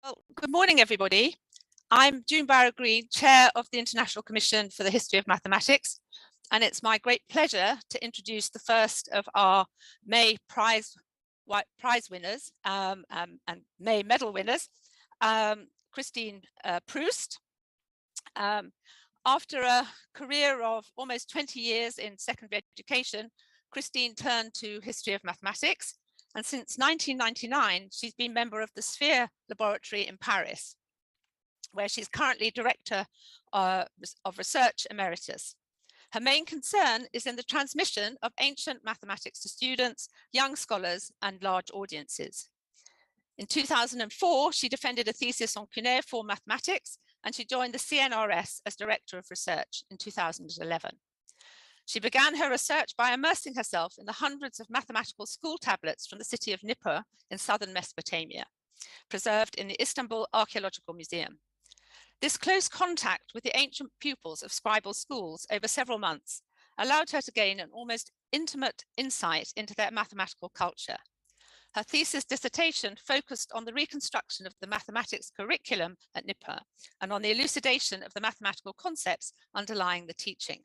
Well, good morning, everybody. I'm June Barrow-Green, Chair of the International Commission for the History of Mathematics, and it's my great pleasure to introduce the first of our May prize winners and May medal winners, Christine Proust. After a career of almost 20 years in secondary education, Christine turned to history of mathematics. And since 1999, she's been member of the Sphere Laboratory in Paris, where she's currently Director of Research Emeritus. Her main concern is in the transmission of ancient mathematics to students, young scholars, and large audiences. In 2004, she defended a thesis on cuneiform mathematics, and she joined the CNRS as Director of Research in 2011. She began her research by immersing herself in the hundreds of mathematical school tablets from the city of Nippur in southern Mesopotamia, preserved in the Istanbul Archaeological Museum. This close contact with the ancient pupils of scribal schools over several months allowed her to gain an almost intimate insight into their mathematical culture. Her thesis dissertation focused on the reconstruction of the mathematics curriculum at Nippur and on the elucidation of the mathematical concepts underlying the teaching.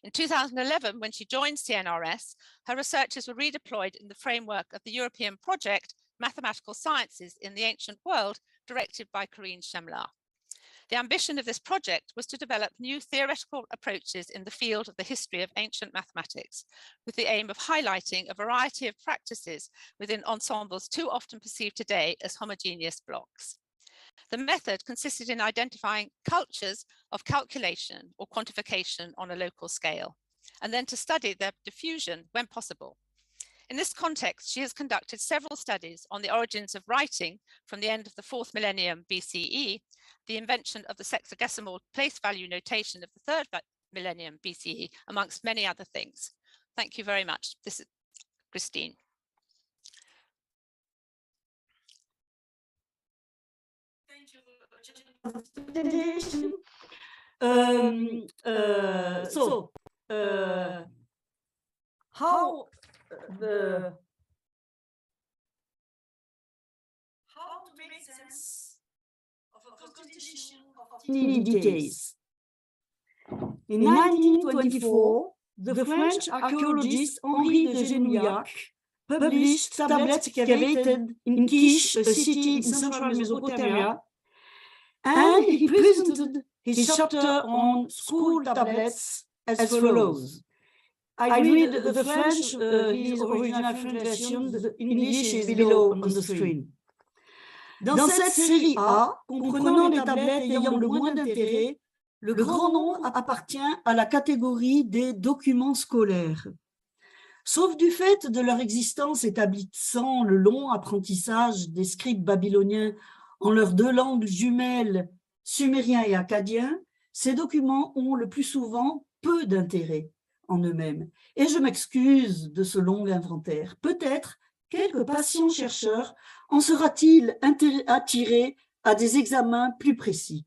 In 2011, when she joined CNRS, her researches were redeployed in the framework of the European project Mathematical Sciences in the Ancient World, directed by Corinne Chemlar. The ambition of this project was to develop new theoretical approaches in the field of the history of ancient mathematics, with the aim of highlighting a variety of practices within ensembles too often perceived today as homogeneous blocks. The method consisted in identifying cultures of calculation or quantification on a local scale, and then to study their diffusion when possible. In this context, she has conducted several studies on the origins of writing from the end of the 4th millennium BCE, the invention of the sexagesimal place value notation of the 3rd millennium BCE, amongst many other things. Thank you very much. This is Christine. Presentation. How to make sense of a constellation of tiny details. In 1924, the French archaeologist Henri de Genouillac published tablets excavated in Kish, a city in central Mesopotamia, and he presented his chapter on school tablets as follows. I read the French, his original French version, the English is below on the screen. Dans cette série A, comprenant les tablettes ayant le moins d'intérêt, le grand nombre appartient à la catégorie des documents scolaires. Sauf du fait de leur existence établissant le long apprentissage des scribes babyloniens en leurs deux langues jumelles, sumérien et akkadien, ces documents ont le plus souvent peu d'intérêt en eux-mêmes. Et je m'excuse de ce long inventaire. Peut-être quelques patients chercheurs en sera-t-il attiré à des examens plus précis.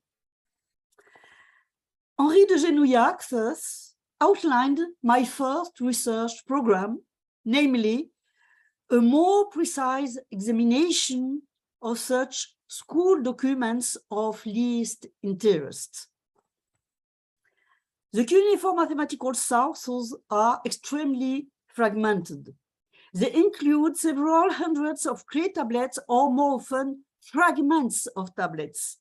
Henri de Genouillac thus outlined my first research program, namely a more precise examination of such school documents of least interest. The cuneiform mathematical sources are extremely fragmented. They include several hundreds of clay tablets or more often fragments of tablets,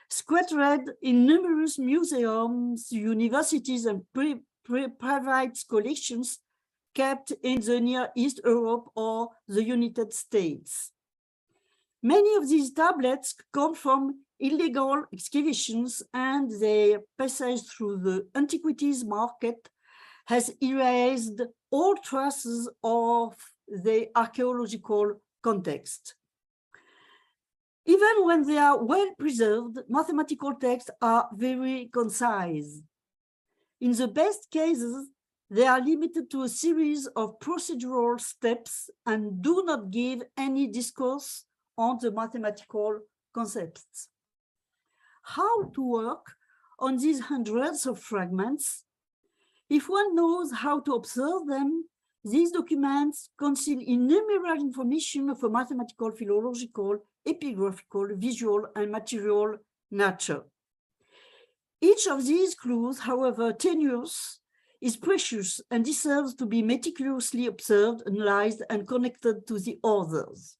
scattered in numerous museums, universities, and private collections kept in the Near East Europe or the United States. Many of these tablets come from illegal excavations, and their passage through the antiquities market has erased all traces of the archaeological context. Even when they are well preserved, mathematical texts are very concise. In the best cases, they are limited to a series of procedural steps and do not give any discourse on the mathematical concepts. How to work on these hundreds of fragments? If one knows how to observe them, these documents conceal innumerable information of a mathematical, philological, epigraphical, visual, and material nature. Each of these clues, however tenuous, is precious and deserves to be meticulously observed, analyzed, and connected to the others.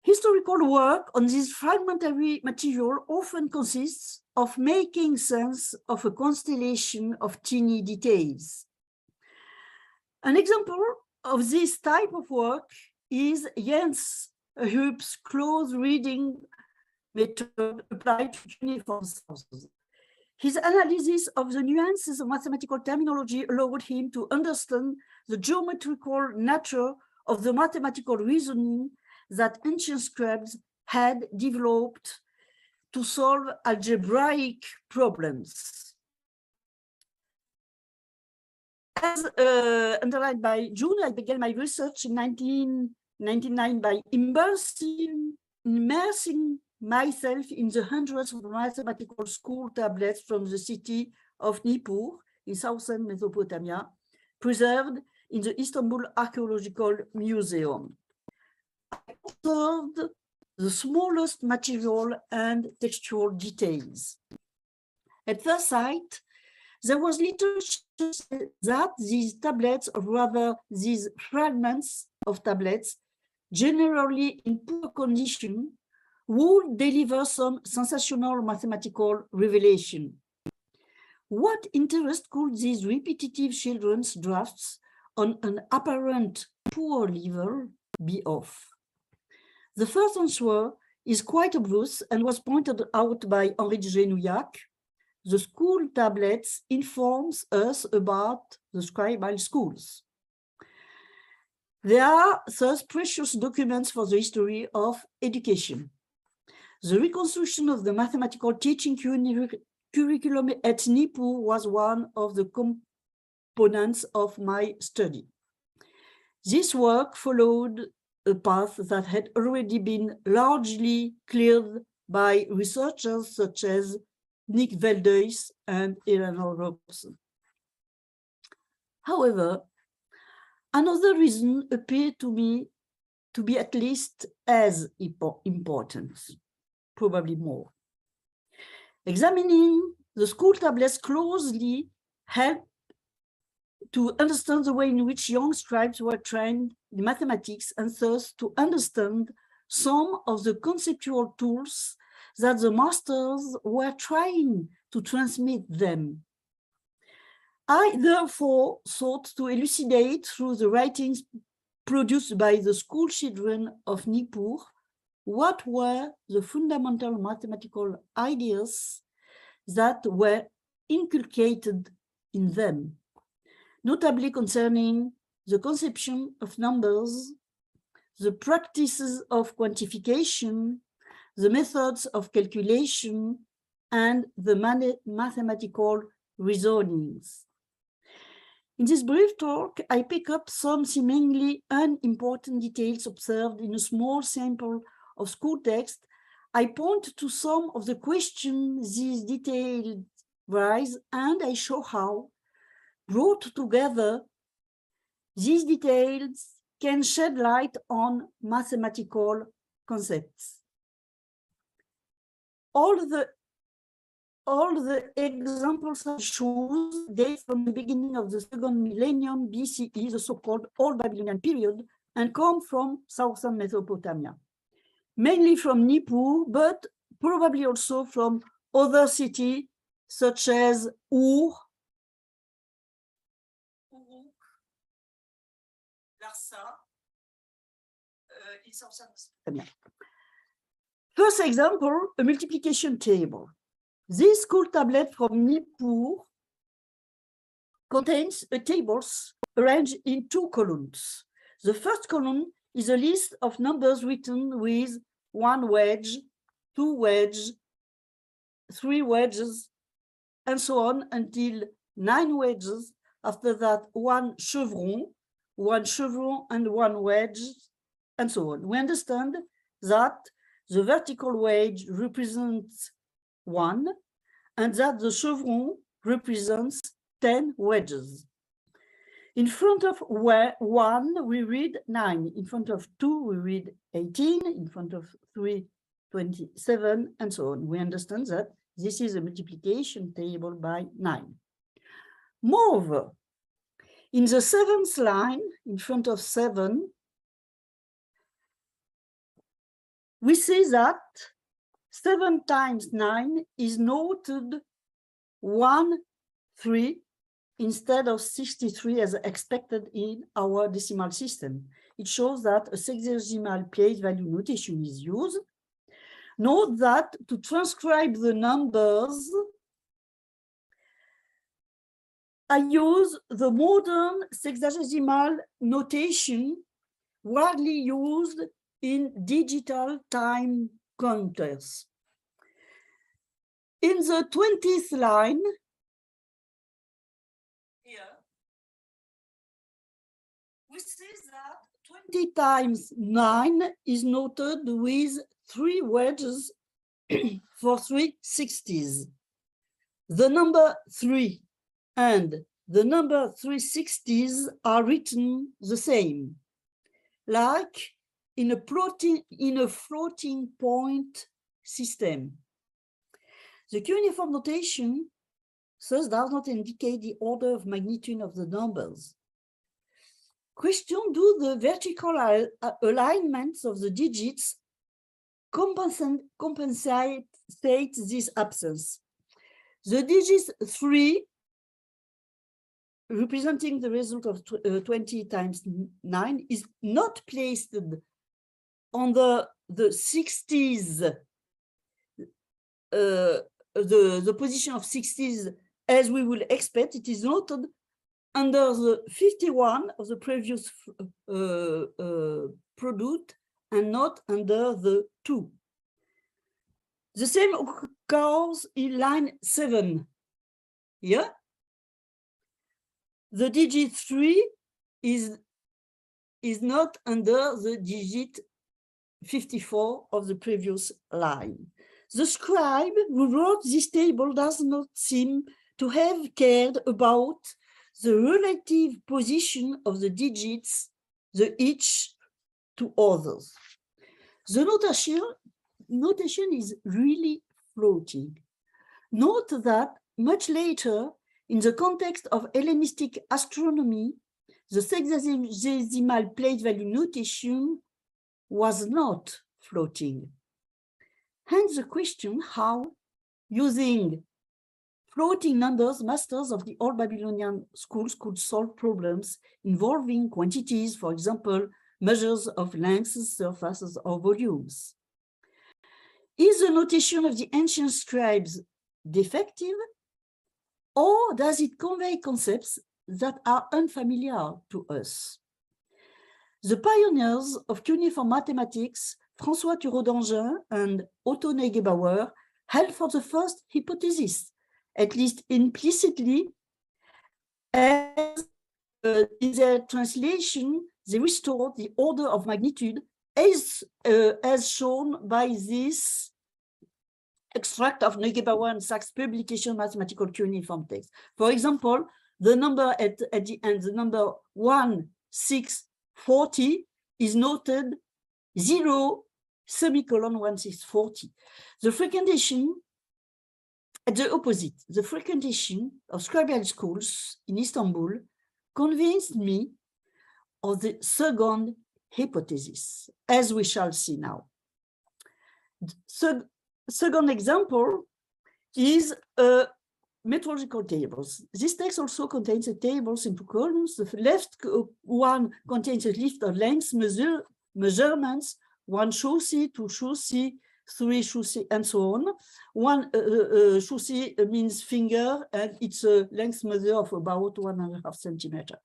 Historical work on this fragmentary material often consists of making sense of a constellation of teeny details. An example of this type of work is Jens Hueb's close reading method applied to cuneiform sources. His analysis of the nuances of mathematical terminology allowed him to understand the geometrical nature of the mathematical reasoning that ancient scribes had developed to solve algebraic problems. As underlined by June, I began my research in 1999 by immersing myself in the hundreds of mathematical school tablets from the city of Nippur in southern Mesopotamia, preserved in the Istanbul Archaeological Museum. I observed the smallest material and textual details. At first sight, there was little that these tablets, or rather these fragments of tablets, generally in poor condition, would deliver some sensational mathematical revelation. What interest could these repetitive children's drafts on an apparent poor level be of? The first answer is quite obvious and was pointed out by Henri de Genouillac. The school tablets informs us about the scribal schools. They are thus precious documents for the history of education. The reconstruction of the mathematical teaching curriculum at Nippur was one of the components of my study. This work followed a path that had already been largely cleared by researchers such as Nick Veldeus and Eleanor Robson. However, another reason appeared to me to be at least as important, probably more. Examining the school tablets closely helped to understand the way in which young scribes were trained in mathematics, and thus to understand some of the conceptual tools that the masters were trying to transmit them. I therefore sought to elucidate through the writings produced by the school children of Nippur what were the fundamental mathematical ideas that were inculcated in them, notably concerning the conception of numbers, the practices of quantification, the methods of calculation, and the mathematical reasonings. In this brief talk, I pick up some seemingly unimportant details observed in a small sample of school text. I point to some of the questions these details raise, and I show how, brought together, these details can shed light on mathematical concepts. All the examples I choose date from the beginning of the second millennium BCE, the so-called Old Babylonian period, and come from southern Mesopotamia, mainly from Nippur, but probably also from other cities such as Ur, Larsa, in southern Mesopotamia. First example, a multiplication table. This school tablet from Nippur contains tables arranged in two columns. The first column is a list of numbers written with 1 wedge, 2 wedges, 3 wedges, and so on until 9 wedges. After that, 1 chevron, and 1 wedge, and so on. We understand that the vertical wedge represents 1, and that the chevron represents 10 wedges. In front of 1, we read 9. In front of 2, we read 18. In front of 3, 27, and so on. We understand that this is a multiplication table by 9. Moreover, in the 7th line, in front of 7, we see that 7 times 9 is noted 1, 3, instead of 63 as expected in our decimal system. It shows that a sexagesimal place value notation is used. Note that to transcribe the numbers, I use the modern sexagesimal notation widely used in digital time counters. In the 20th line, here, we see that 20 times 9 is noted with 3 wedges for 3 60s. The number 3 and the number 3 60s are written the same, like in a floating point system. The cuneiform notation thus does not indicate the order of magnitude of the numbers. Question: do the vertical alignments of the digits compensate this absence? The digit 3, representing the result of 20 times 9, is not placed on the 60s, the position of 60s as we will expect. It is noted under the 51 of the previous product and not under the 2. The same occurs in line 7. Here, the digit 3 is not under the digit 54 of the previous line. The scribe who wrote this table does not seem to have cared about the relative position of the digits, each to others. The notation is really floating. Note that much later, in the context of Hellenistic astronomy, the sexagesimal place value notation was not floating. Hence the question how, using floating numbers, masters of the old Babylonian schools could solve problems involving quantities, for example, measures of lengths, surfaces, or volumes. Is the notation of the ancient scribes defective, or does it convey concepts that are unfamiliar to us? The pioneers of cuneiform mathematics, François Thureau d'Angin and Otto Neugebauer, held for the first hypothesis, at least implicitly, as in their translation, they restored the order of magnitude as shown by this extract of Neugebauer and Sachs' publication mathematical cuneiform text. For example, the number at the end, the number 1640 is noted 0 semicolon 1640. The frequentation, at the opposite, the frequentation of scribal schools in Istanbul convinced me of the second hypothesis, as we shall see now. Second example is metrological tables. This text also contains the tables in 2 columns. The left one contains a list of length measurements, 1 chaussee, 2 chaussee, 3 chaussee, and so on. 1 chaussee means finger, and it's a length measure of about 1.5 centimeters.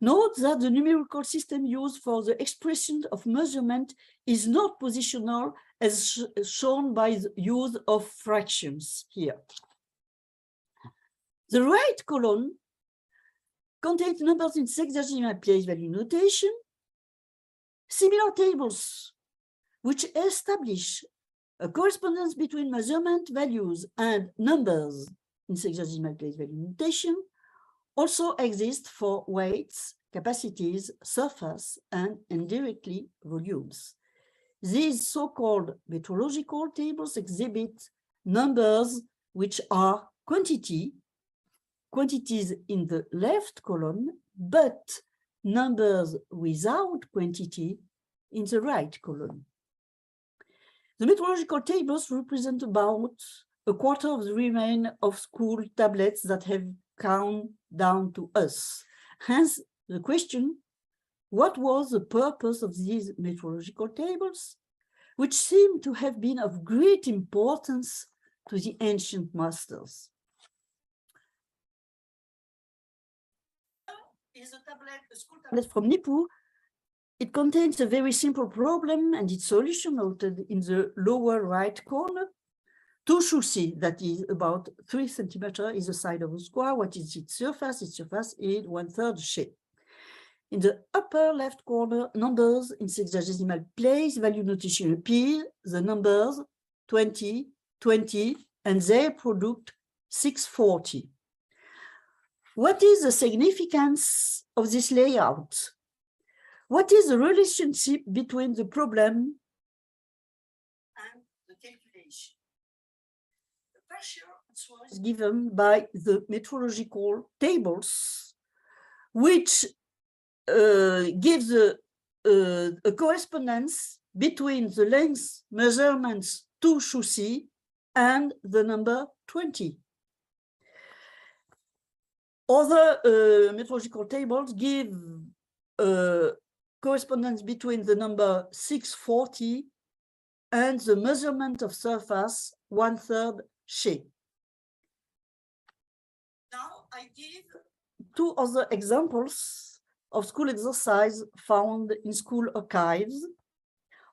Note that the numerical system used for the expression of measurement is not positional, as shown by the use of fractions here. The right column contains numbers in sexagesimal place value notation. Similar tables which establish a correspondence between measurement values and numbers in sexagesimal place value notation also exist for weights, capacities, surface, and indirectly volumes. These so-called metrological tables exhibit numbers which are quantities in the left column, but numbers without quantity in the right column. The metrological tables represent about a quarter of the remain of school tablets that have come down to us. Hence the question, what was the purpose of these metrological tables, which seem to have been of great importance to the ancient masters? Is a school tablet from Nippur. It contains a very simple problem and its solution noted in the lower right corner. 2 chaussées, that is about 3 centimeters, is the side of a square. What is its surface? Its surface is 1/3 shape. In the upper left corner, numbers in sexagesimal place, value notation appear, the numbers 20, 20, and their product 640. What is the significance of this layout? What is the relationship between the problem and the calculation? The partial answer is given by the metrological tables, which gives a correspondence between the length measurements 2 chaussées and the number 20. Other metrological tables give correspondence between the number 640 and the measurement of surface 1/3 shape. Now I give 2 other examples of school exercise found in school archives.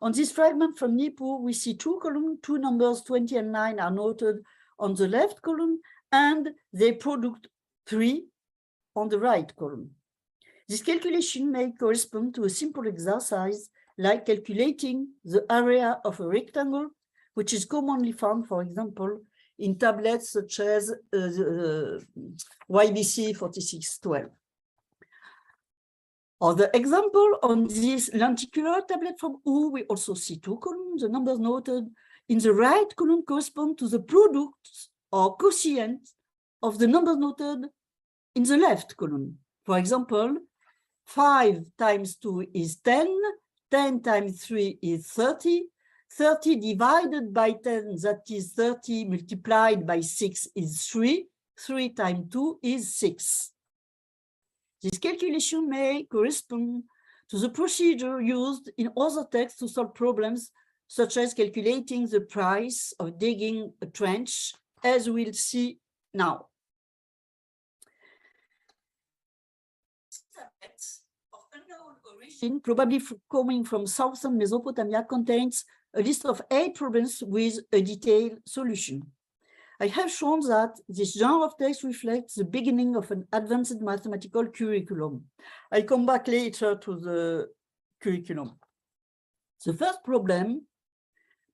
On this fragment from Nippur, we see 2 columns, 2 numbers 20 and 9 are noted on the left column, and they product 3 on the right column. This calculation may correspond to a simple exercise like calculating the area of a rectangle, which is commonly found, for example, in tablets such as YBC 4612. Other example, on this lenticular tablet from U, we also see 2 columns. The numbers noted in the right column correspond to the products or quotient of the numbers noted in the left column. For example, 5 times 2 is 10, 10 times 3 is 30, 30 divided by 10, that is 30 multiplied by 6 is 3, 3 times 2 is 6. This calculation may correspond to the procedure used in other texts to solve problems, such as calculating the price of digging a trench, as we'll see now. Of unknown origin, probably coming from southern Mesopotamia, contains a list of 8 problems with a detailed solution. I have shown that this genre of text reflects the beginning of an advanced mathematical curriculum. I come back later to the curriculum. The first problem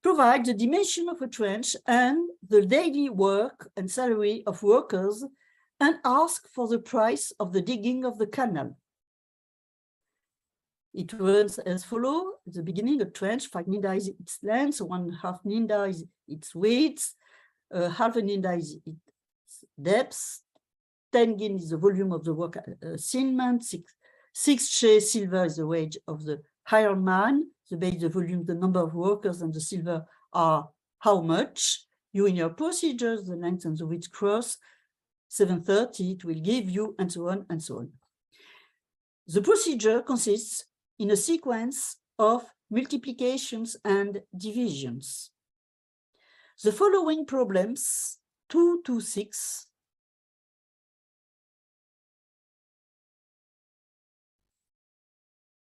provides the dimension of a trench and the daily work and salary of workers, and asks for the price of the digging of the canal. It runs as follows. At the beginning, a trench, 5 ninda is its length, 1/2 ninda is its width, half a ninda is its depth, 10 guineas is the volume of the work assignment, 6 che silver is the wage of the hired man, the base, the volume, the number of workers, and the silver are how much. You in your procedures, the length and the width cross, 730, it will give you, and so on and so on. The procedure consists in a sequence of multiplications and divisions. The following problems, 2 to 6,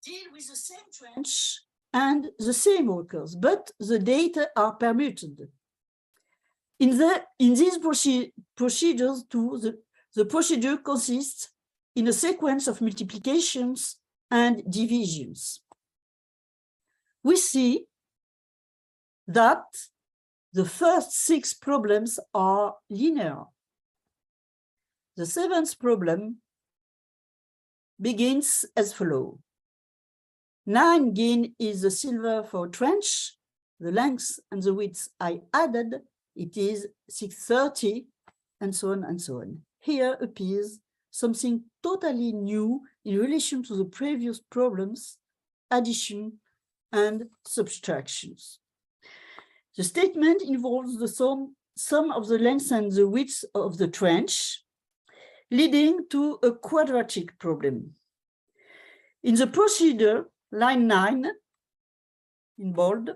deal with the same trench and the same workers, but the data are permuted. In these procedures too, the procedure consists in a sequence of multiplications and divisions. We see that the first 6 problems are linear. The seventh problem begins as follows. 9 guineas is the silver for trench. The length and the width I added, it is 630, and so on and so on. Here appears something totally new in relation to the previous problems, addition and subtractions. The statement involves the sum of the length and the width of the trench, leading to a quadratic problem. In the procedure, line 9, in bold,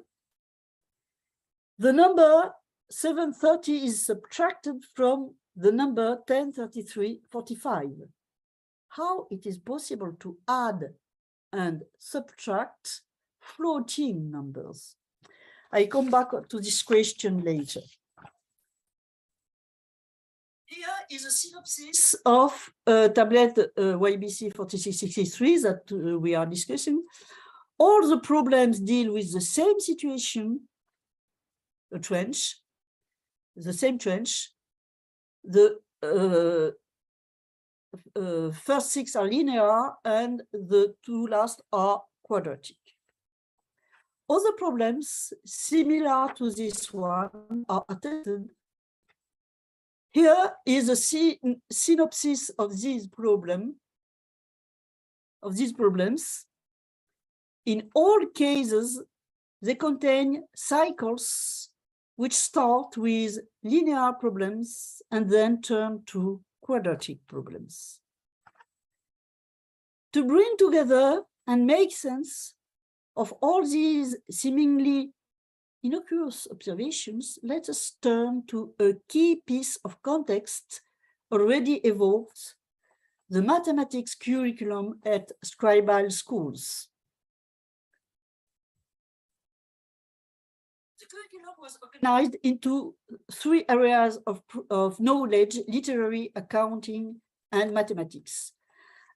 the number 730 is subtracted from the number 103345. How it is possible to add and subtract floating numbers? I come back to this question later. Here is a synopsis of tablet YBC 4663 that we are discussing. All the problems deal with the same situation, a trench, the same trench. The first 6 are linear and the 2 last are quadratic. Other problems similar to this one are attested. Here is a synopsis of these problems. In all cases, they contain cycles which start with linear problems and then turn to quadratic problems. To bring together and make sense of all these seemingly innocuous observations, let us turn to a key piece of context already evolved, the mathematics curriculum at scribal schools. The curriculum was organized into 3 areas of knowledge: literary, accounting, and mathematics.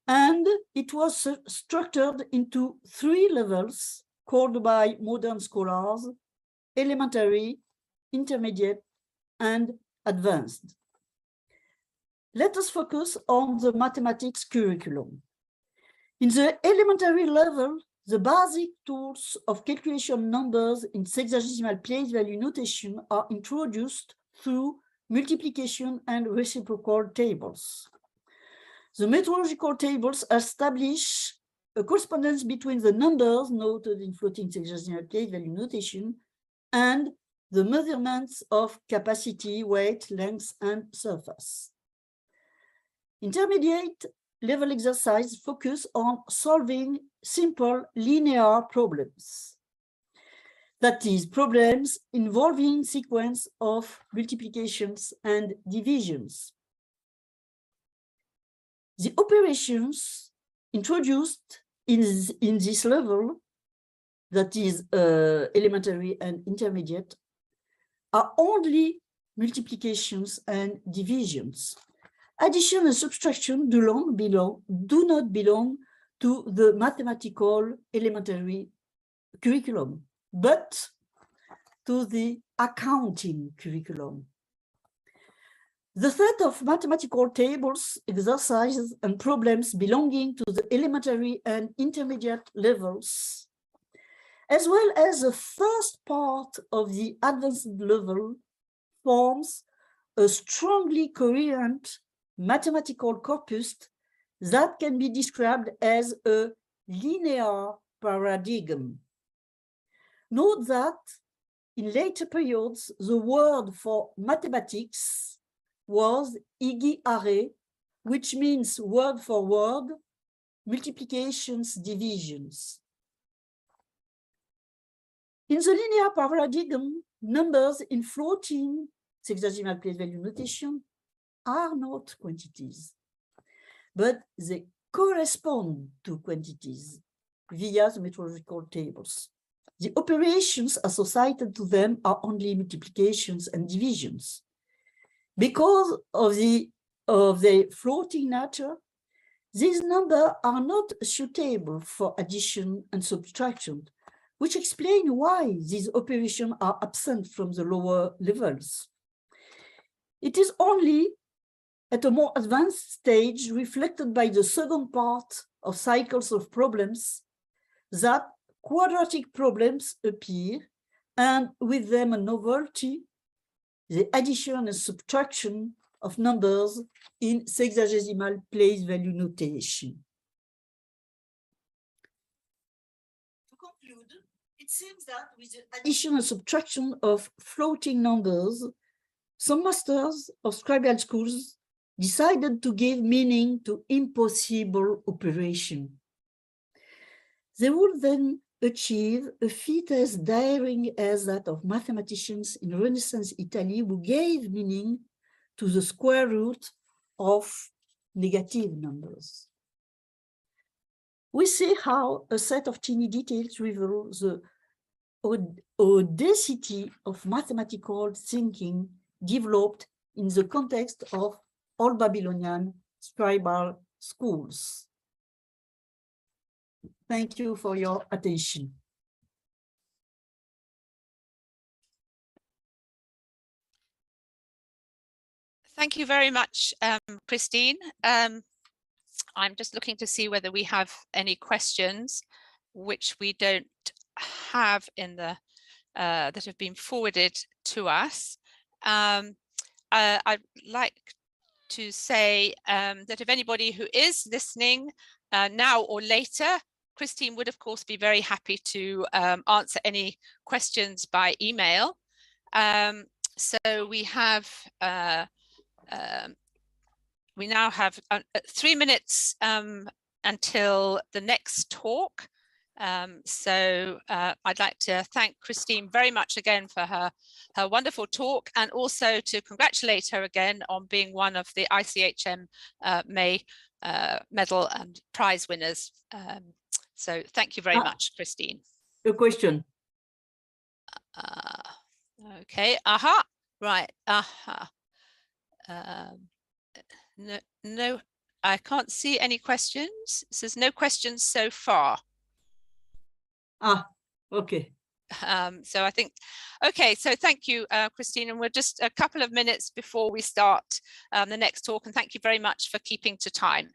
And it was structured into 3 levels called by modern scholars elementary, intermediate, and advanced. Let us focus on the mathematics curriculum. In the elementary level, the basic tools of calculation numbers in sexagesimal place value notation are introduced through multiplication and reciprocal tables. The metrological tables establish a correspondence between the numbers noted in floating sexagesimal place value notation and the measurements of capacity, weight, length, and surface. Intermediate level exercise focus on solving simple linear problems. That is, problems involving sequence of multiplications and divisions. The operations introduced in this level, that is elementary and intermediate, are only multiplications and divisions. Addition and subtraction do not belong to the mathematical elementary curriculum, but to the accounting curriculum. The set of mathematical tables, exercises, and problems belonging to the elementary and intermediate levels, as well as the first part of the advanced level, forms a strongly coherent mathematical corpus that can be described as a linear paradigm. Note that in later periods, the word for mathematics was igi-are, which means word for word, multiplications, divisions. In the linear paradigm, numbers in floating sexagesimal place value notation are not quantities, but they correspond to quantities via the metrological tables. The operations associated to them are only multiplications and divisions. Because of their floating nature, these numbers are not suitable for addition and subtraction, which explain why these operations are absent from the lower levels. It is only at a more advanced stage reflected by the second part of cycles of problems, that quadratic problems appear, and with them a novelty, the addition and subtraction of numbers in sexagesimal place value notation. To conclude, it seems that with the addition and subtraction of floating numbers, some masters of scribal schools decided to give meaning to impossible operation. They would then achieve a feat as daring as that of mathematicians in Renaissance Italy who gave meaning to the square root of negative numbers. We see how a set of teeny details reveal the audacity of mathematical thinking developed in the context of Old Babylonian scribal schools. Thank you for your attention. Thank you very much, Christine. I'm just looking to see whether we have any questions, which we don't have in the that have been forwarded to us. I'd like to say that if anybody who is listening now or later, Christine would of course be very happy to answer any questions by email. So we have we now have 3 minutes until the next talk. So I'd like to thank Christine very much again for her wonderful talk, and also to congratulate her again on being one of the ICHM May Medal and Prize winners. So thank you very much, Christine. A question. Okay, aha, right, no, I can't see any questions. It says no questions so far. Okay. So I think, okay, so thank you, Christine, and we're just a couple of minutes before we start the next talk, and thank you very much for keeping to time.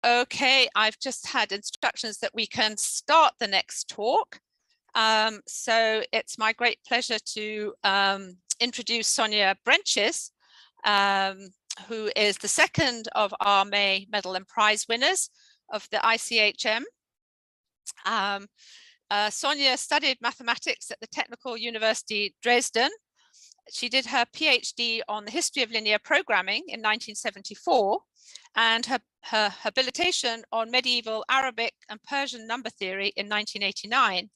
Okay, I've just had instructions that we can start the next talk. So it's my great pleasure to introduce Sonja Brentjes, who is the second of our May Medal and Prize winners of the ICHM. Sonja studied mathematics at the Technical University Dresden. She did her PhD on the history of linear programming in 1974, and her habilitation on medieval Arabic and Persian number theory in 1989,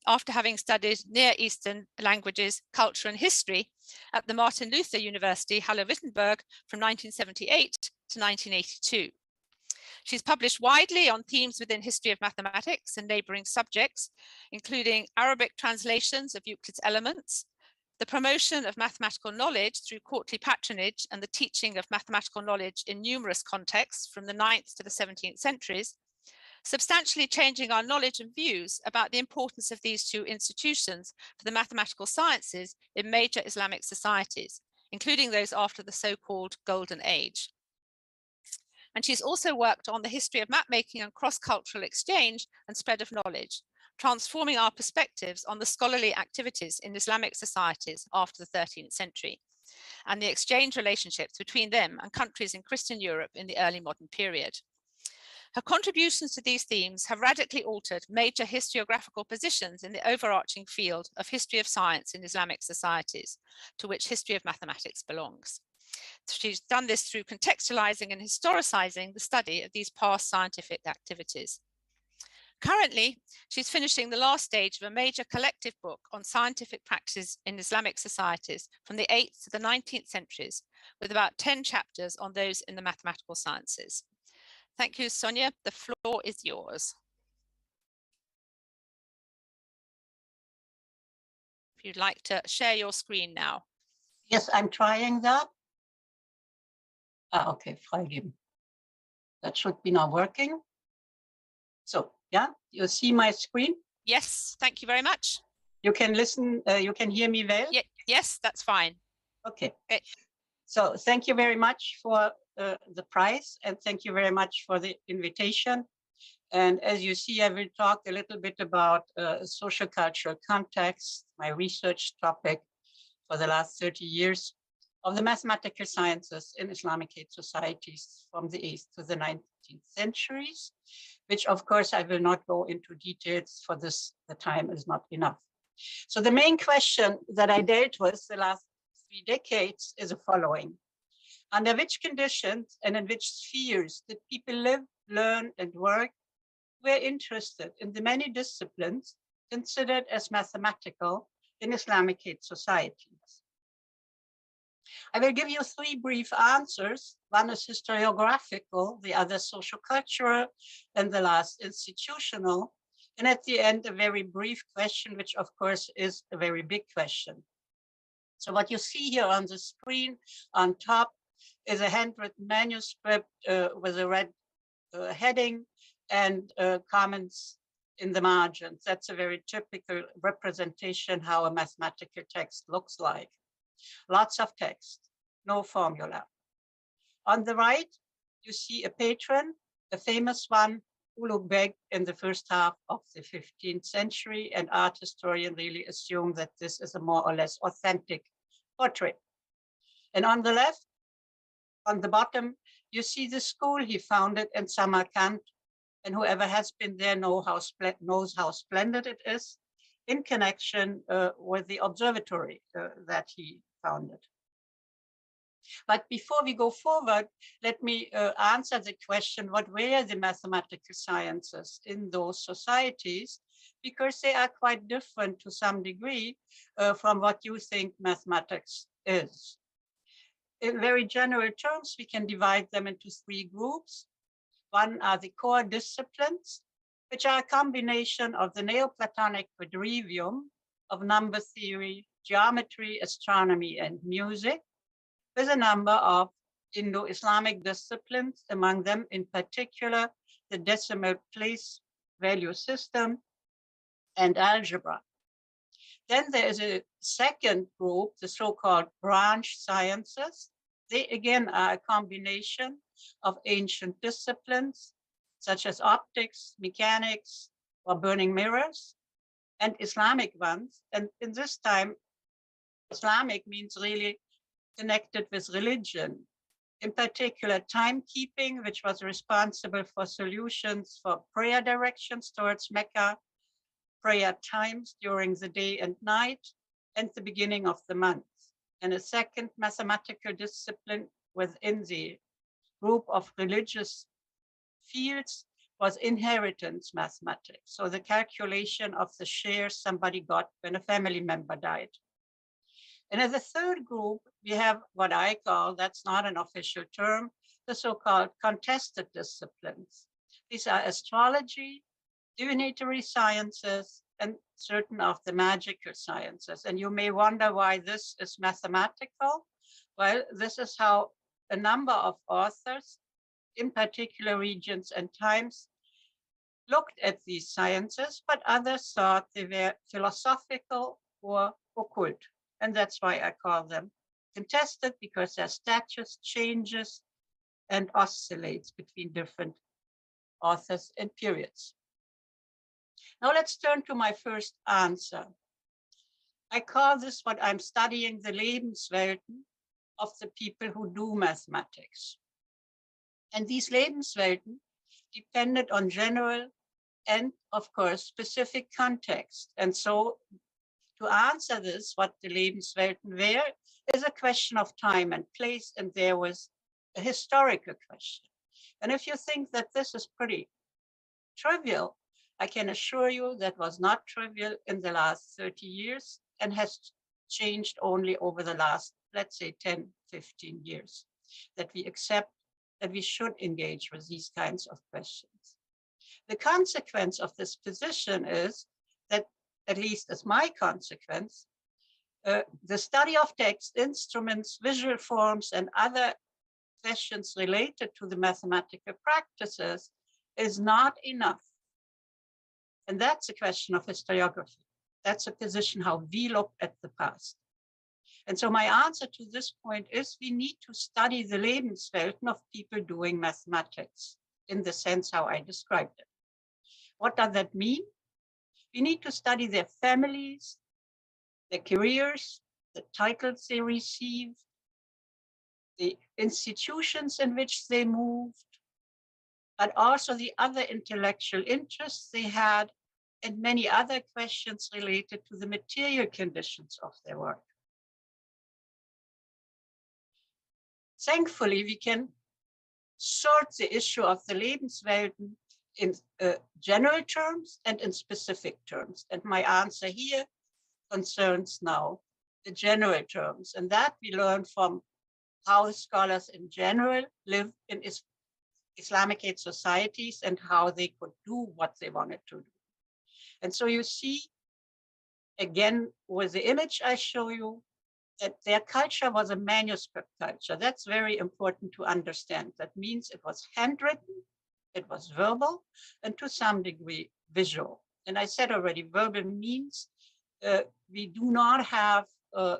after having studied Near Eastern languages, culture and history at the Martin Luther University, Halle-Wittenberg from 1978 to 1982. She's published widely on themes within history of mathematics and neighboring subjects, including Arabic translations of Euclid's Elements, the promotion of mathematical knowledge through courtly patronage and the teaching of mathematical knowledge in numerous contexts from the 9th to the 17th centuries, substantially changing our knowledge and views about the importance of these two institutions for the mathematical sciences in major Islamic societies, including those after the so-called Golden Age. And she's also worked on the history of mapmaking and cross-cultural exchange and spread of knowledge, transforming our perspectives on the scholarly activities in Islamic societies after the 13th century, and the exchange relationships between them and countries in Christian Europe in the early modern period. Her contributions to these themes have radically altered major historiographical positions in the overarching field of history of science in Islamic societies, to which history of mathematics belongs. She's done this through contextualizing and historicizing the study of these past scientific activities. Currently, she's finishing the last stage of a major collective book on scientific practices in Islamic societies from the 8th to the 19th centuries, with about 10 chapters on those in the mathematical sciences. Thank you, Sonja. The floor is yours. you'd like to share your screen now. Yes, I'm trying that. Okay, freigeben. That should be now working. So, yeah, you see my screen? Yes, thank you very much. You can listen, you can hear me well? Yes, that's fine. Okay. So thank you very much for the prize, and thank you very much for the invitation. And as you see, I will talk a little bit about social cultural context, my research topic for the last 30 years of the mathematical sciences in Islamic societies from the 8th to the 19th centuries, which of course I will not go into details for this, the time is not enough. So the main question that I dealt with the last 3 decades is the following. Under which conditions and in which spheres did people live, learn, and work who were interested in the many disciplines considered as mathematical in Islamic societies? I will give you 3 brief answers. One is historiographical, the other social cultural, and the last institutional. And at the end, a very brief question, which of course is a very big question. So what you see here on the screen on top is a handwritten manuscript with a red heading and comments in the margins. That's a very typical representation how a mathematical text looks like. Lots of text, no formula. On the right, you see a patron, a famous one, Ulugh Beg in the first half of the 15th century, and art historians really assume that this is a more or less authentic portrait. And on the left, on the bottom, you see the school he founded in Samarkand, and whoever has been there knows how splendid it is in connection with the observatory that he founded. But before we go forward, let me answer the question, what were the mathematical sciences in those societies? Because they are quite different to some degree from what you think mathematics is. In very general terms, we can divide them into 3 groups. One are the core disciplines, which are a combination of the Neoplatonic quadrivium of number theory, geometry, astronomy, and music, with a number of Indo-Islamic disciplines, among them in particular the decimal place value system and algebra. Then there is a second group, the so-called branch sciences. They again are a combination of ancient disciplines, such as optics, mechanics, or burning mirrors, and Islamic ones. And in this time, Islamic means really connected with religion, in particular timekeeping, which was responsible for solutions for prayer directions towards Mecca, prayer times during the day and night, and the beginning of the month. And a second mathematical discipline within the group of religious fields was inheritance mathematics. So the calculation of the shares somebody got when a family member died. And as a third group, we have what I call, that's not an official term, the so-called contested disciplines. These are astrology, divinatory sciences, and certain of the magical sciences. And you may wonder why this is mathematical. Well, this is how a number of authors, in particular regions and times, looked at these sciences, but others thought they were philosophical or occult. And that's why I call them contested, because their status changes and oscillates between different authors and periods. Now let's turn to my first answer. I call this what I'm studying, the Lebenswelten of the people who do mathematics. And these Lebenswelten depended on general and, of course, specific context. And so to answer this, what the Lebenswelten were, is a question of time and place, and there was a historical question. And if you think that this is pretty trivial, I can assure you that was not trivial in the last 30 years and has changed only over the last, let's say, 10, 15 years, that we accept that we should engage with these kinds of questions. The consequence of this position is that, at least as my consequence, The study of text, instruments, visual forms, and other questions related to the mathematical practices is not enough. And that's a question of historiography. That's a position how we look at the past. And so my answer to this point is we need to study the Lebenswelten of people doing mathematics in the sense how I described it. What does that mean? We need to study their families, their careers, the titles they received, the institutions in which they moved, but also the other intellectual interests they had, and many other questions related to the material conditions of their work. Thankfully, we can sort the issue of the Lebenswelten in general terms and in specific terms. And my answer here concerns now the general terms, and that we learn from how scholars in general live in Islamic age societies and how they could do what they wanted to do. And so you see, again, with the image I show you, that their culture was a manuscript culture. That's very important to understand. That means it was handwritten, it was verbal, and to some degree visual. And I said already, verbal means we do not have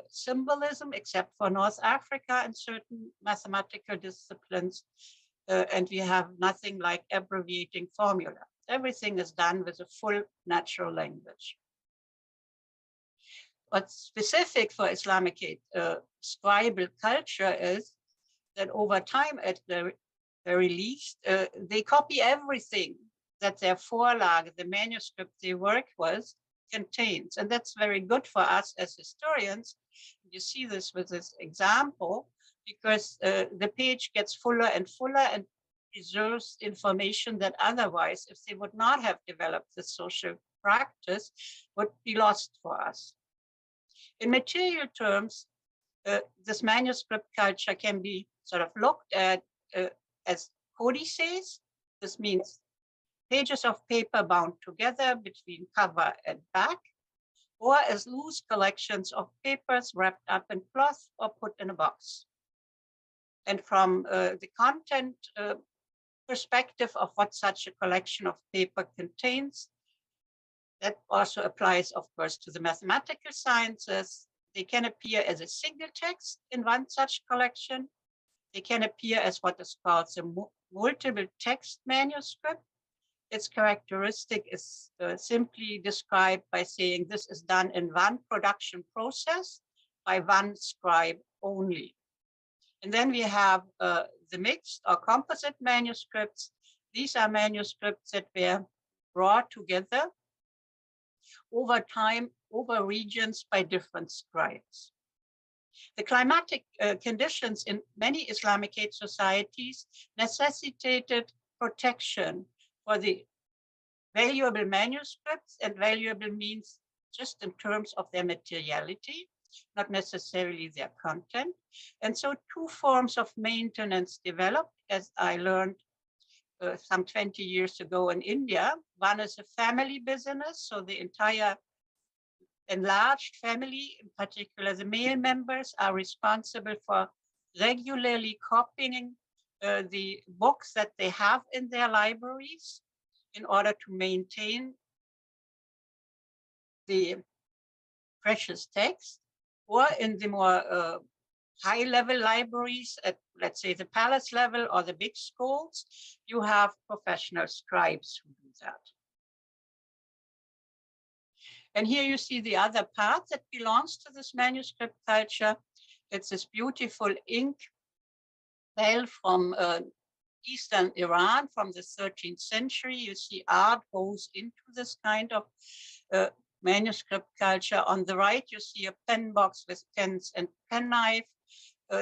symbolism except for North Africa and certain mathematical disciplines. And we have nothing like abbreviating formula. Everything is done with a full natural language. What's specific for Islamic scribal culture is that over time, at the very least, they copy everything that their Vorlage, the manuscript they work with, contains. And that's very good for us as historians. You see this with this example, because the page gets fuller and fuller and preserves information that otherwise, if they would not have developed the social practice, would be lost for us. In material terms, this manuscript culture can be sort of looked at as codices. This means pages of paper bound together between cover and back, or as loose collections of papers wrapped up in cloth or put in a box. And from the content perspective of what such a collection of paper contains, that also applies, of course, to the mathematical sciences. They can appear as a single text in one such collection. They can appear as what is called the multiple text manuscript. Its characteristic is simply described by saying this is done in one production process by one scribe only. And then we have the mixed or composite manuscripts. These are manuscripts that were brought together over time, over regions by different scribes. The climatic conditions in many Islamic age societies necessitated protection for the valuable manuscripts, and valuable means just in terms of their materiality, not necessarily their content. And so two forms of maintenance developed, as I learned some 20 years ago in India. One is a family business, so the entire enlarged family, in particular the male members, are responsible for regularly copying the books that they have in their libraries in order to maintain the precious text. Or in the more high-level libraries at, let's say, the palace level or the big schools, you have professional scribes who do that. And here you see the other part that belongs to this manuscript culture. It's this beautiful ink bell from Eastern Iran from the 13th century. You see art goes into this kind of manuscript culture. On the right, you see a pen box with pens and penknife,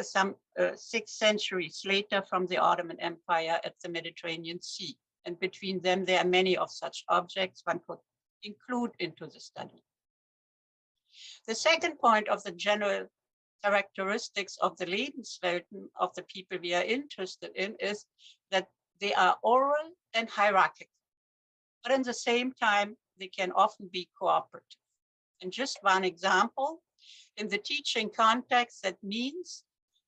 some 6 centuries later from the Ottoman Empire at the Mediterranean Sea. And between them, there are many of such objects one could include into the study. The second point of the general characteristics of the Lebenswelten of the people we are interested in is that they are oral and hierarchical, but at the same time, they can often be cooperative. And just one example, In the teaching context, that means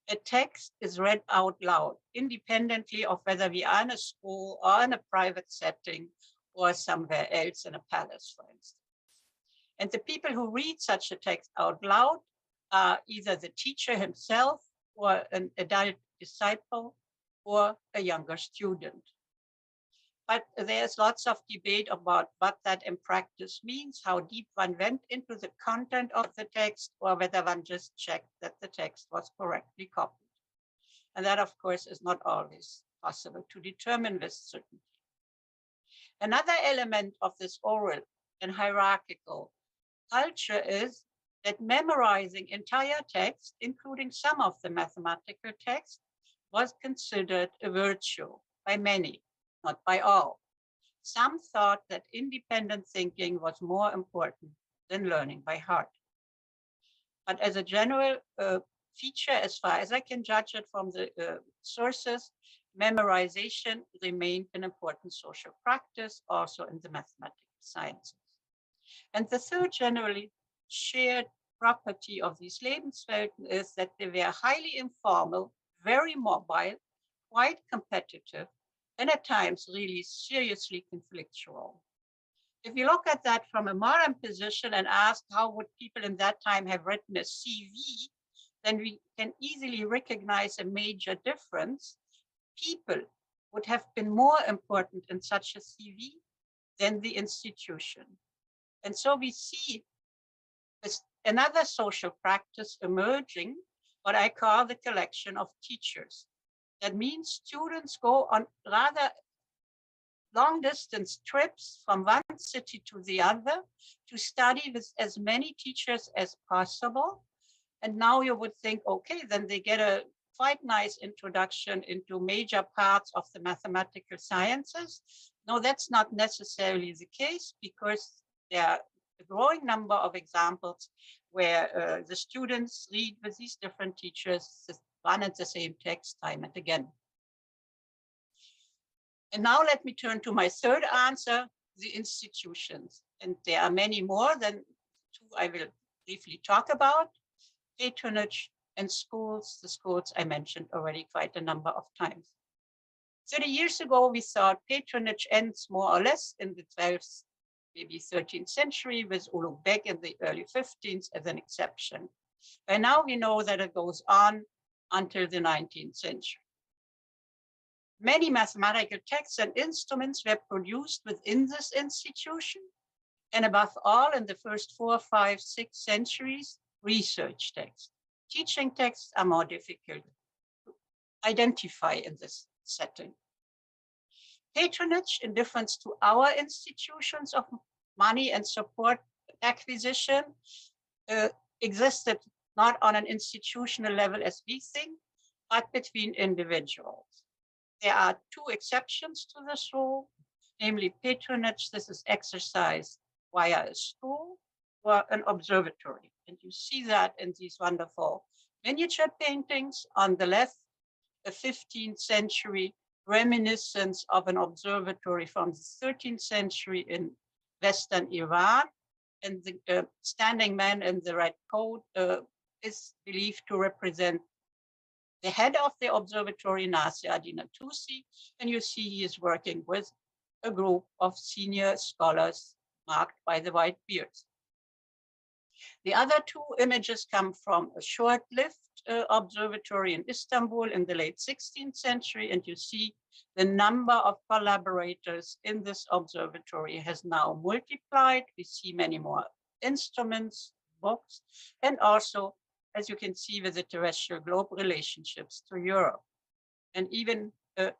a text is read out loud, independently of whether we are in a school or in a private setting or somewhere else in a palace, for instance. And the people who read such a text out loud are either the teacher himself or an adult disciple or a younger student. But there's lots of debate about what that in practice means, how deep one went into the content of the text, or whether one just checked that the text was correctly copied. And that, of course, is not always possible to determine with certainty. Another element of this oral and hierarchical culture is that memorizing entire text, including some of the mathematical text, was considered a virtue by many, not by all. Some thought that independent thinking was more important than learning by heart. But as a general feature, as far as I can judge it from the sources, memorization remained an important social practice also in the mathematical sciences. And the third generally shared property of these Lebenswelten is that they were highly informal, very mobile, quite competitive, and at times really seriously conflictual. If you look at that from a modern position and ask how would people in that time have written a CV, then we can easily recognize a major difference. People would have been more important in such a CV than the institution. And so we see another social practice emerging, what I call the collection of teachers. That means students go on rather long distance trips from one city to the other to study with as many teachers as possible. And now you would think, okay, then they get a quite nice introduction into major parts of the mathematical sciences. No, that's not necessarily the case, because there are a growing number of examples where the students read with these different teachers one and the same text time and again. And now let me turn to my third answer, the institutions. And there are many more than two I will briefly talk about: patronage and schools. The schools I mentioned already quite a number of times. 30 years ago, we thought patronage ends more or less in the 12th, maybe 13th century, with Ulugh Beg in the early 15th as an exception. By now we know that it goes on until the 19th century. Many mathematical texts and instruments were produced within this institution, and above all, in the first 4, 5, 6 centuries, research texts. Teaching texts are more difficult to identify in this setting. Patronage, in difference to our institutions of money and support acquisition, existed not on an institutional level as we think, but between individuals. There are two exceptions to this rule, namely patronage. This is exercised via a school or an observatory. And you see that in these wonderful miniature paintings. On the left, a 15th century reminiscence of an observatory from the 13th century in Western Iran. And the standing man in the red coat is believed to represent the head of the observatory, Nasir ad-Din al-Tusi, and you see he is working with a group of senior scholars marked by the white beards. The other two images come from a short-lived observatory in Istanbul in the late 16th century, and you see the number of collaborators in this observatory has now multiplied. We see many more instruments, books, and also, as you can see, with the terrestrial globe, relationships to Europe. And even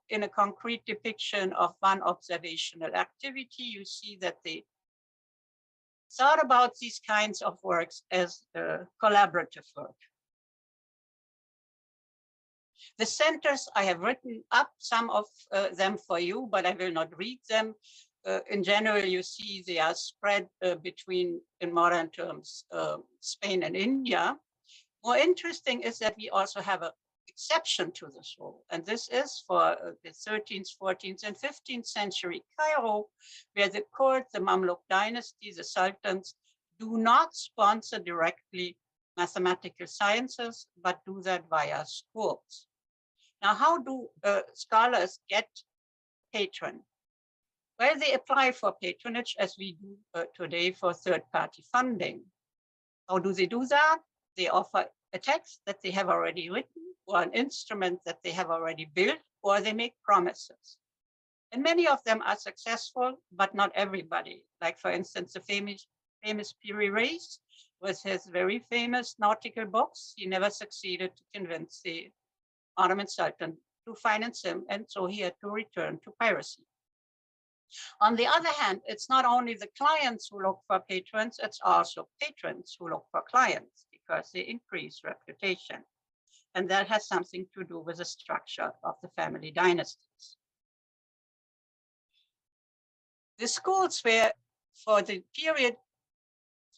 in a concrete depiction of one observational activity, you see that they thought about these kinds of works as collaborative work. The centers, I have written up some of them for you, but I will not read them. In general, you see they are spread between, in modern terms, Spain and India. More interesting is that we also have an exception to this rule, and this is for the 13th, 14th, and 15th century Cairo, where the court, the Mamluk dynasty, the sultans, do not sponsor directly mathematical sciences, but do that via schools. Now, how do scholars get patron? Well, they apply for patronage as we do today for third-party funding. How do they do that? They offer a text that they have already written, or an instrument that they have already built, or they make promises. And many of them are successful, but not everybody. Like, for instance, the famous Piri Reis with his very famous nautical books. He never succeeded to convince the Ottoman Sultan to finance him, and so he had to return to piracy. On the other hand, it's not only the clients who look for patrons, it's also patrons who look for clients because they increase reputation. And that has something to do with the structure of the family dynasties. The schools were, for the period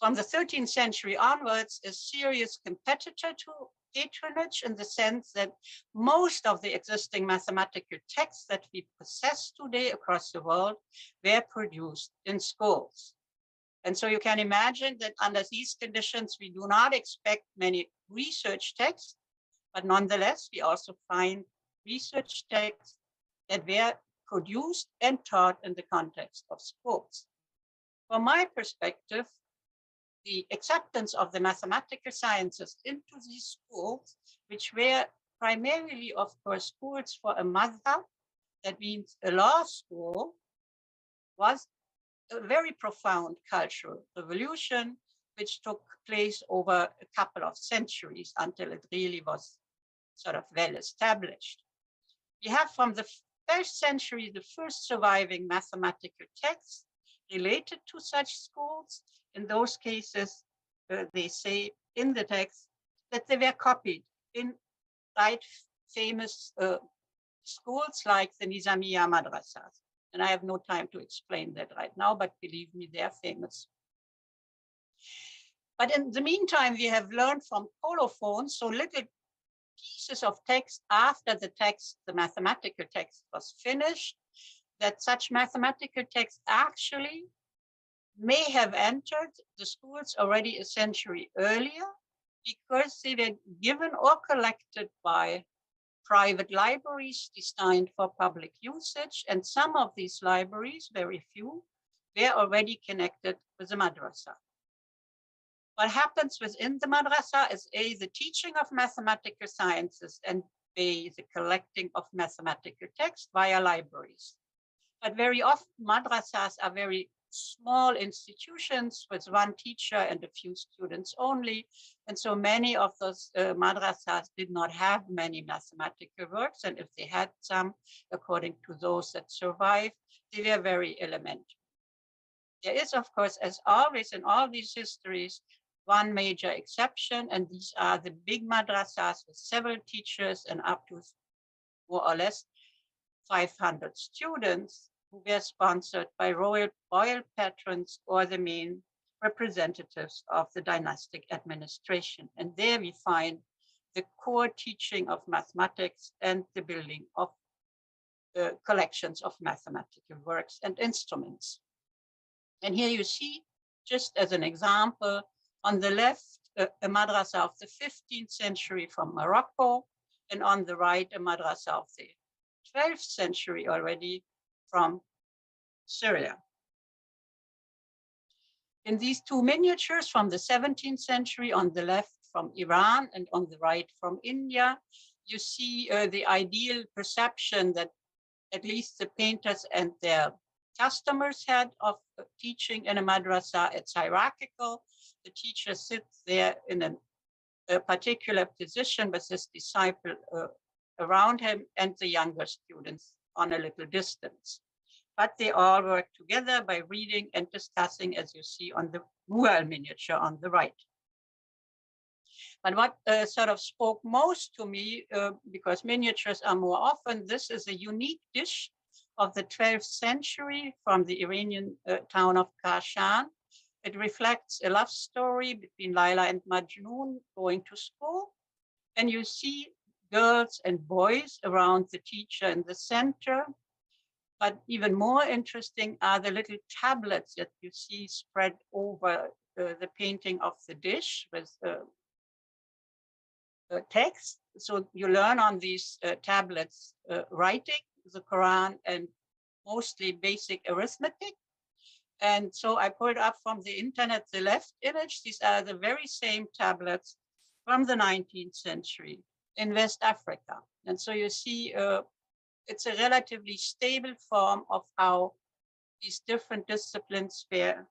from the 13th century onwards, a serious competitor to patronage in the sense that most of the existing mathematical texts that we possess today across the world were produced in schools. And so you can imagine that under these conditions, we do not expect many research texts, but nonetheless, we also find research texts that were produced and taught in the context of schools. From my perspective, the acceptance of the mathematical sciences into these schools, which were primarily, of course, schools for a madhab, that means a law school, was a very profound cultural revolution, which took place over a couple of centuries until it really was sort of well established. We have from the first century, the first surviving mathematical texts related to such schools. In those cases, they say in the text that they were copied in quite famous schools like the Nizamiya madrasas. And I have no time to explain that right now, but believe me, they are famous. But in the meantime, we have learned from colophons, so little pieces of text after the text, the mathematical text was finished, that such mathematical text actually may have entered the schools already a century earlier because they were given or collected by private libraries designed for public usage. And some of these libraries, very few, were already connected with the madrasa. What happens within the madrasa is A, the teaching of mathematical sciences, and B, the collecting of mathematical text via libraries. But very often madrasas are very small institutions with one teacher and a few students only. And so many of those madrasas did not have many mathematical works. And if they had some, according to those that survived, they were very elementary. There is, of course, as always in all these histories, one major exception, and these are the big madrasas with several teachers and up to more or less 500 students, who were sponsored by royal patrons or the main representatives of the dynastic administration. And there we find the core teaching of mathematics and the building of collections of mathematical works and instruments. And here you see, just as an example, on the left, a madrasa of the 15th century from Morocco, and on the right, a madrasa of the 12th century already from Syria. In these two miniatures from the 17th century, on the left from Iran and on the right from India, you see the ideal perception that at least the painters and their customers had of teaching in a madrasa. It's hierarchical. The teacher sits there in a particular position with his disciple around him and the younger students on a little distance. But they all work together by reading and discussing, as you see on the mural miniature on the right. But what sort of spoke most to me, because miniatures are more often, this is a unique dish of the 12th century from the Iranian town of Kashan. It reflects a love story between Laila and Majnun going to school. And you see girls and boys around the teacher in the center. But even more interesting are the little tablets that you see spread over the painting of the dish with text. So you learn on these tablets writing the Quran and mostly basic arithmetic. And so I pulled up from the internet the left image. These are the very same tablets from the 19th century in West Africa. And so you see it's a relatively stable form of how these different disciplines were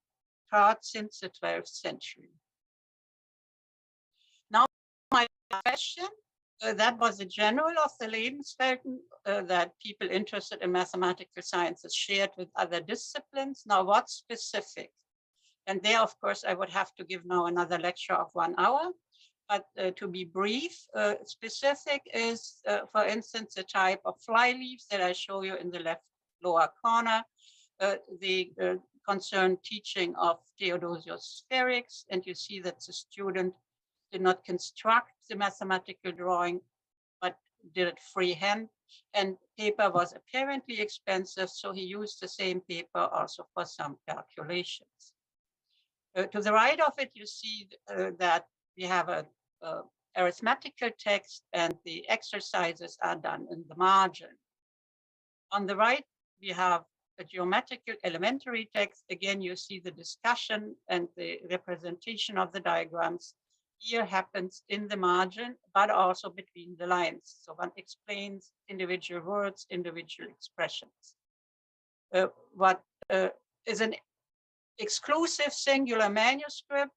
taught since the 12th century. Now, my question, that was the general of the Lebenswelten that people interested in mathematical sciences shared with other disciplines. Now, what's specific? And there, of course, I would have to give now another lecture of 1 hour. But to be brief, specific is, for instance, the type of flyleaves that I show you in the left lower corner, the concerned teaching of Theodosius Spherics, and you see that the student did not construct the mathematical drawing, but did it freehand. And paper was apparently expensive, so he used the same paper also for some calculations. To the right of it, you see that we have a arithmetical text and the exercises are done in the margin. On the right, we have a geometrical elementary text. Again, you see the discussion and the representation of the diagrams here happens in the margin, but also between the lines. So one explains individual words, individual expressions. What is an exclusive singular manuscript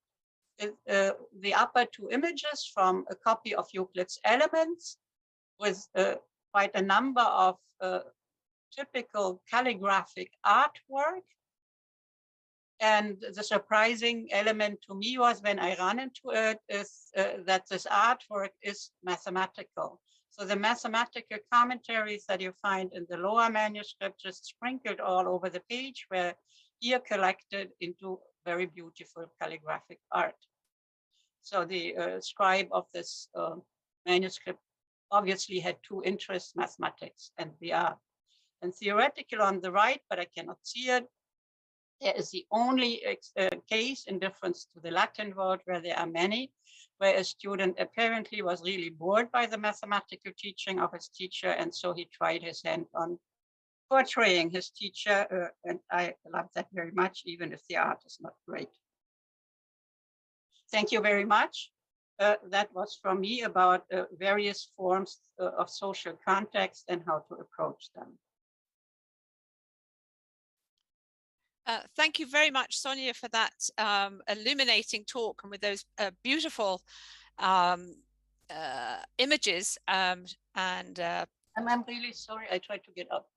is the upper 2 images from a copy of Euclid's Elements with quite a number of typical calligraphic artwork. And the surprising element to me was when I ran into it is that this artwork is mathematical. So the mathematical commentaries that you find in the lower manuscript just sprinkled all over the page were here collected into very beautiful calligraphic art. So the scribe of this manuscript obviously had 2 interests, mathematics and the art. And theoretical on the right, but I cannot see it. There is the only case, in difference to the Latin world, where there are many, where a student apparently was really bored by the mathematical teaching of his teacher, and so he tried his hand on portraying his teacher, and I love that very much, even if the art is not great. Thank you very much. That was from me about various forms of social context and how to approach them. Thank you very much, Sonja, for that illuminating talk and with those beautiful images. I'm really sorry, I tried to get up.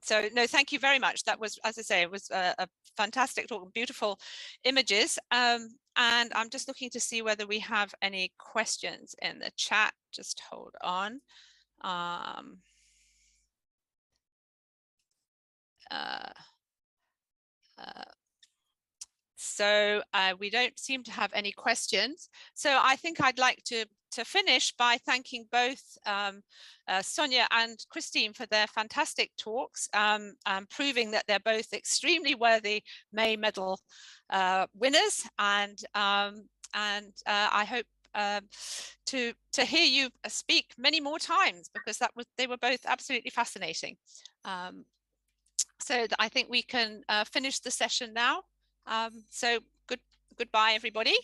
So no, thank you very much. That was, as I say, it was a fantastic talk, beautiful images. And I'm just looking to see whether we have any questions in the chat. Just hold on. So we don't seem to have any questions. So I think I'd like to finish by thanking both Sonja and Christine for their fantastic talks, proving that they're both extremely worthy May Medal winners. And I hope to hear you speak many more times, because they were both absolutely fascinating. So I think we can finish the session now. So goodbye, everybody.